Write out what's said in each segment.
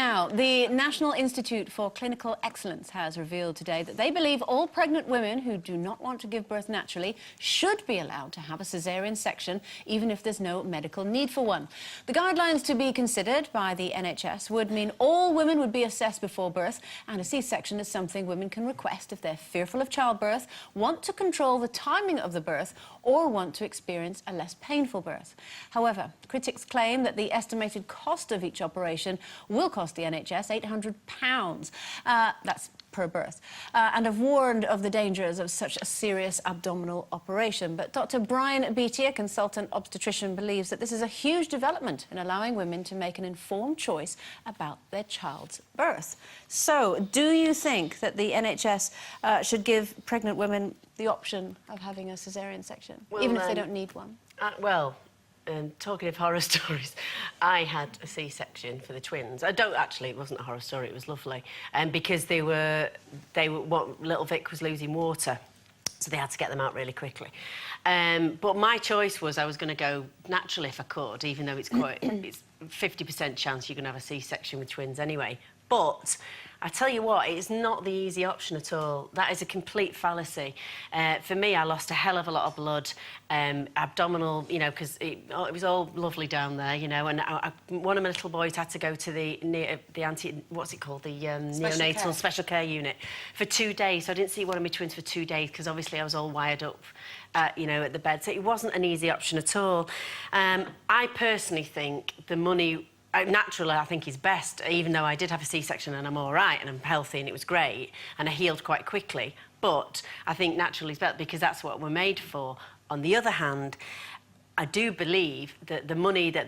Now, the National Institute for Clinical Excellence has revealed today that they believe all pregnant women who do not want to give birth naturally should be allowed to have a caesarean section, even if there's no medical need for one. The guidelines to be considered by the NHS would mean all women would be assessed before birth, and a C-section is something women can request if they're fearful of childbirth, want to control the timing of the birth, or want to experience a less painful birth. However, critics claim that the estimated cost of each operation will cost the NHS £800. That's per birth, and have warned of the dangers of such a serious abdominal operation. But Dr. Brian Beattie, a consultant obstetrician, believes that this is a huge development in allowing women to make an informed choice about their child's birth. So, do you think that the NHS should give pregnant women the option of having a caesarean section, even if they don't need one? Talking of horror stories, I had a C-section for the twins. It wasn't a horror story, it was lovely. Because little Vic was losing water, so they had to get them out really quickly. But my choice was I was going to go naturally if I could, even though it's 50% chance you're going to have a C-section with twins anyway. But I tell you what, it's not the easy option at all. That is a complete fallacy. For me, I lost a hell of a lot of blood, abdominal, you know, because it was all lovely down there, you know, and one of my little boys had to go to the neonatal special care unit for 2 days. So I didn't see one of my twins for 2 days because obviously I was all wired up, you know, at the bed. So it wasn't an easy option at all. I personally think the money... naturally, I think is best, even though I did have a C-section and I'm all right and I'm healthy and it was great and I healed quite quickly. But I think naturally is better because that's what we're made for. On the other hand, I do believe that the money that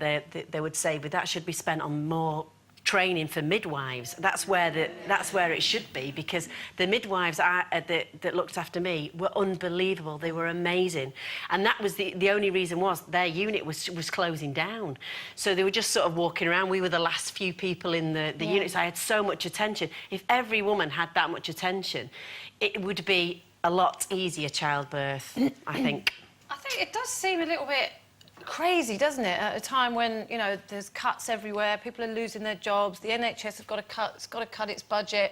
they would save with that should be spent on more training for midwives. That's where it should be, because the midwives that looked after me were unbelievable. They were amazing, and that was the only reason was their unit was closing down, so they were just sort of walking around. We were the last few people in the unit, so I had so much attention. If every woman had that much attention, it would be a lot easier childbirth, I think. I think it does seem a little bit crazy, doesn't it, at a time when, you know, there's cuts everywhere, people are losing their jobs, the NHS have got to cut its budget,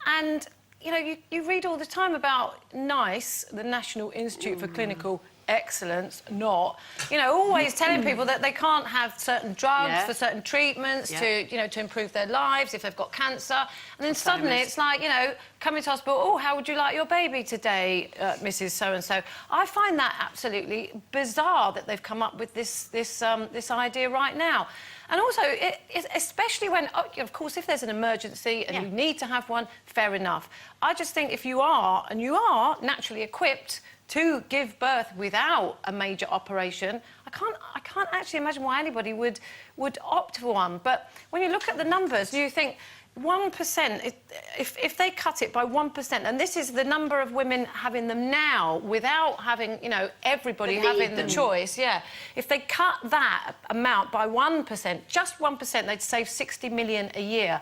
and, you know, you read all the time about NICE, the National Institute for Clinical Excellence, you know, always telling people that they can't have certain drugs for certain treatments to, you know, to improve their lives if they've got cancer, and then suddenly it's like, you know, coming to hospital, oh, how would you like your baby today, Mrs. So-and-so? I find that absolutely bizarre that they've come up with this idea right now. And also, especially when, of course, if there's an emergency and you need to have one, fair enough. I just think if you are naturally equipped to give birth without a major operation, I can't actually imagine why anybody would opt for one. But when you look at the numbers, you think 1%, if they cut it by 1%, and this is the number of women having them now without having, you know, everybody having the choice, if they cut that amount by 1%, just 1%, they'd save 60 million a year.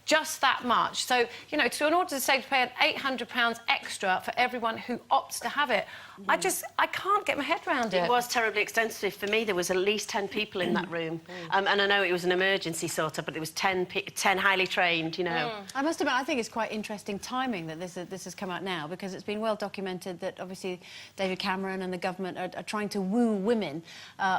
Just that much. So, you know, in order to save, pay £800 extra for everyone who opts to have it, I can't get my head around it. It was terribly extensive. For me, there was at least 10 people in that room. And I know it was an emergency sort of, but there was 10 highly trained, you know. I must admit, I think it's quite interesting timing that this has come out now, because it's been well documented that obviously David Cameron and the government are trying to woo women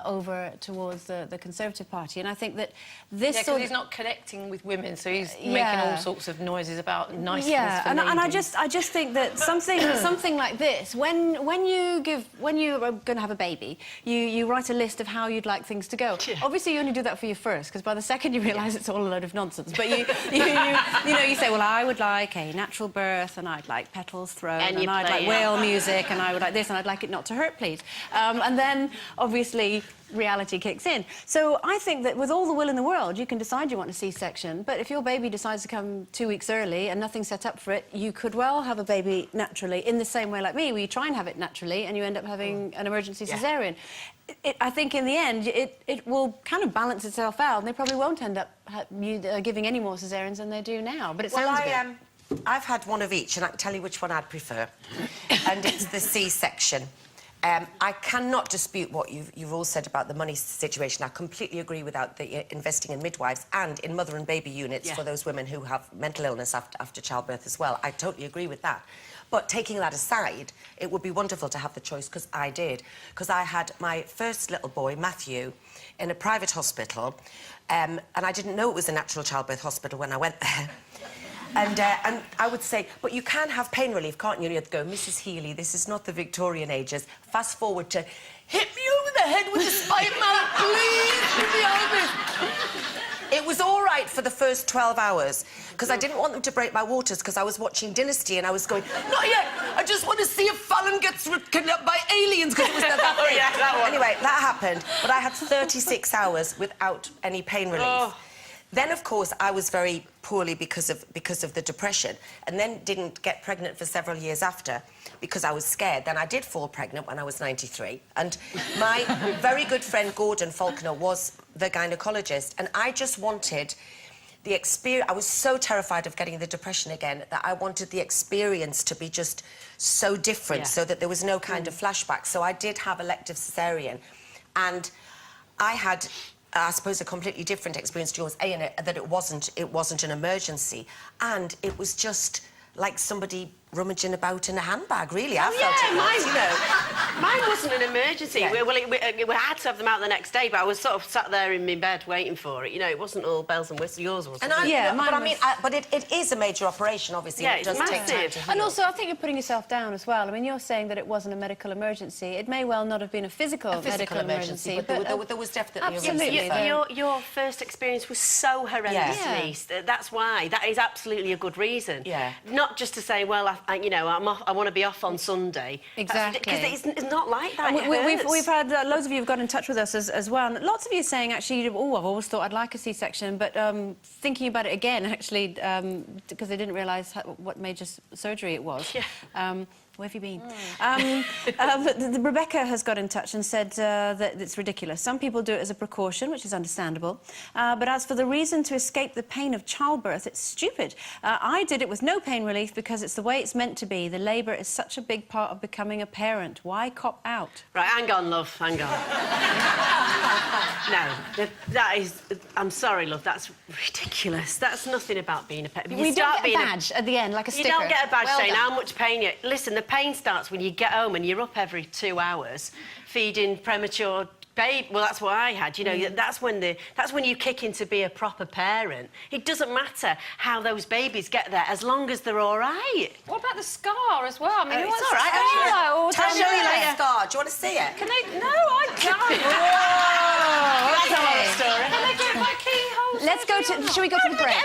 over towards the Conservative Party. And I think that this because he's not connecting with women, so he's making all sorts of noises about niceness for and I just think that something like this, when you're going to have a baby, you write a list of how you'd like things to go. Obviously, you only do that for your first, because by the second you realise it's all a load of nonsense. But you say, well, I would like a natural birth, and I'd like petals thrown, and I'd like whale music, and I would like this, and I'd like it not to hurt, please. And then, obviously, reality kicks in. So I think that with all the will in the world, you can decide you want a C-section, but if your baby decides to come 2 weeks early and nothing's set up for it, you could well have a baby naturally, in the same way like me, where you try and have it naturally and you end up having an emergency caesarean. I think in the end, it will kind of balance itself out, and they probably won't end up giving any more caesareans than they do now, but it sounds good. I've had one of each, and I can tell you which one I'd prefer. And it's the C-section. I cannot dispute what you've all said about the money situation. I completely agree with that, investing in midwives and in mother and baby units for those women who have mental illness after childbirth as well. I totally agree with that. But taking that aside, it would be wonderful to have the choice, because I did. Because I had my first little boy, Matthew, in a private hospital, and I didn't know it was a natural childbirth hospital when I went there. And I would say, but you can have pain relief, can't you? You'd go, Mrs. Healy, this is not the Victorian ages. Fast forward to, hit me over the head with a spike mount, please, give me out of this. It was all right for the first 12 hours, because I didn't want them to break my waters, because I was watching Dynasty and I was going, not yet, I just want to see if Fallon gets kidnapped by aliens, because it was that thing. That one. Anyway, that happened, but I had 36 hours without any pain relief. Then, of course, I was very poorly because of the depression, and then didn't get pregnant for several years after because I was scared. Then I did fall pregnant when I was 93, and my very good friend Gordon Faulkner was the gynaecologist, and I just wanted the experience. I was so terrified of getting the depression again that I wanted the experience to be just so different, so that there was no kind of flashback. So I did have elective cesarean, and I had, I suppose, a completely different experience to yours, in it, that it wasn't an emergency, and it was just like somebody rummaging about in a handbag, really. I felt it was, you know. Mine wasn't an emergency. Yeah. We had to have them out the next day, but I was sort of sat there in my bed waiting for it. You know, it wasn't all bells and whistles. Yours wasn't. And but I mean, but it is a major operation, obviously. Yeah, it does it's take time massive. to heal. And also, I think you're putting yourself down as well. I mean, you're saying that it wasn't a medical emergency. It may well not have been a physical medical emergency, but there was definitely absolutely. a reason. Your first experience was so horrendous, Yeah. Denise. That's why. That is absolutely a good reason. Yeah. Not just to say, well, you know, I want to be off on Sunday. Exactly. Because it's not like that. We've had loads of you have got in touch with us as well. And lots of you saying, actually, oh, I've always thought I'd like a C-section, but thinking about it again, actually, because they didn't realise what major surgery it was. Yeah. Where have you been? Rebecca has got in touch and said that it's ridiculous. Some people do it as a precaution, which is understandable. But as for the reason to escape the pain of childbirth, it's stupid. I did it with no pain relief because it's the way it's meant to be. The labour is such a big part of becoming a parent. Why cop out? Right, hang on, love, hang on. No, that is... I'm sorry, love, that's ridiculous. That's nothing about being a parent. We don't get a badge at the end, like a sticker. You don't get a badge saying done. how much pain you... Listen, the pain starts when you get home and you're up every 2 hours feeding premature baby. Well, that's what I had, you know. That's when you kick in to be a proper parent. It doesn't matter how those babies get there, as long as they're all right. What about the scar as well? I mean, It's all right. I'll show you later. Scar. Do you want to see it? Can they? No, I don't. That's a whole story. Can they get my keyhole? Let's go to... Shall we go to the break?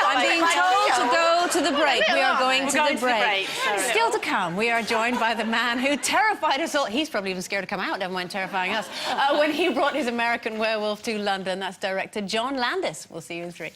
I'm being Like, told to go to the break. We are going to the break. Sorry. Still to come, we are joined by the man who terrified us all. He's probably even scared to come out, never mind terrifying us, when he brought his American Werewolf to London. That's director John Landis. We'll see you in 3.